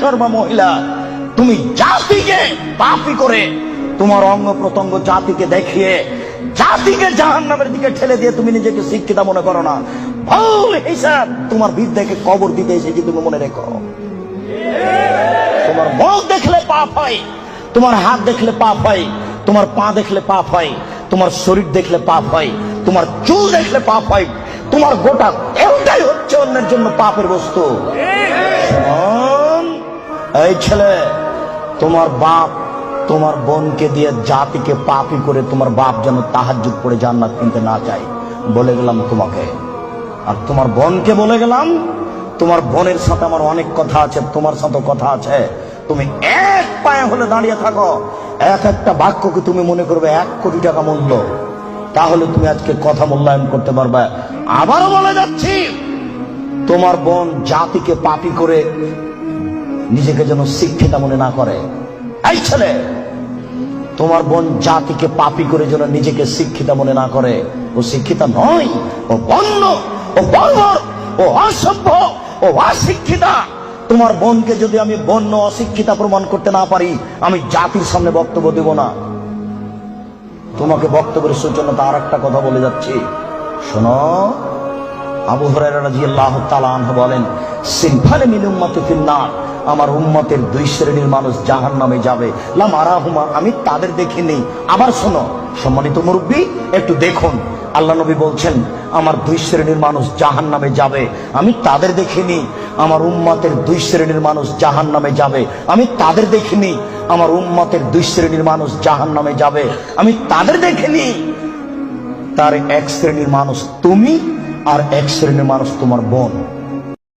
সর্বা মহিলা, তুমি জাতিকে পাপী করে, তোমার অঙ্গ প্রত্যঙ্গ জাতিকে দেখিয়ে জাতিকে জাহান্নামের দিকে ঠেলে দিয়ে তুমি নিজেকে শিক্ষিত মনে করো না। ভুল হিসাব তোমার বিদ্যাকে কবর দিতে এসেছি, তুমি মনে রেখো। তোমার মুখ দেখলে পাপ হয়, তোমার হাত দেখলে পাপ হয়, তোমার পা দেখলে পাপ হয়, তোমার শরীর দেখলে পাপ হয়, তোমার চুল দেখলে পাপ হয়, তোমার গোটা দেহটাই হচ্ছে অন্যের জন্য পাপের বস্তু। এই ছেলে, তোমার বাপ তোমার বোনকে দিয়ে জাতিকে পাপী করে তোমার বাপ যেন তাহাজ্জুদ পড়ে জান্নাত কিনতে না চায়, বলে গেলাম তোমাকে। আর তোমার বোনকে বলে গেলাম, তোমার বোনের সাথে আমার অনেক কথা আছে, তোমার সাথে কথা আছে। তুমি এক পায়ে হলে দাঁড়িয়ে থাকো, এক একটা বাক্যকে তুমি মনে করবে 1 কোটি টাকা মূল্য, তাহলে তুমি আজকে কথা মূল্যায়ন করতে পারবে। আবারও বলে যাচ্ছি, তোমার বোন জাতিকে পাপী করে নিজেকে যেন শিক্ষিতা মনে না করে। এই ছেলে, তোমার বোন জাতিকে পাপী করে যেন নিজেকে শিক্ষিতা মনে না করে। ও শিক্ষিতা নয়, ও বন্য, ও বর্বর, ও অসভ্য, ও অশিক্ষিতা। তোমার বোনকে যদি আমি বন্য অশিক্ষিতা প্রমাণ করতে না পারি, আমি জাতির সামনে বক্তব্য দেব না। তোমাকে বক্তব্যের সূচনাতে আর একটা কথা বলে যাচ্ছি, শোনো। আবু হুরায়রা রাদিয়াল্লাহু তাআলা আনহু বলেন, সিনফানে মিন উম্মতি ফিন্নার, আমার উম্মতের 2 শ্রেণীর মানুষ জাহান্নামে যাবে, লাম আরাহুমা, আমি তাদের দেখিনি। আবার শোনো সম্মানিত মুরব্বী, একটু দেখুন, আল্লাহ নবী বলছেন আমার 2 শ্রেণীর মানুষ জাহান্নামে যাবে, আমি তাদের দেখিনি। আমার উম্মতের 2 শ্রেণীর মানুষ জাহান্নামে যাবে, আমি তাদের দেখিনি। আমার উম্মতের 2 শ্রেণীর মানুষ জাহান্নামে যাবে, আমি তাদের দেখিনি। তার 1 শ্রেণীর মানুষ তুমি, আর 1 শ্রেণীর মানুষ তোমার বোন।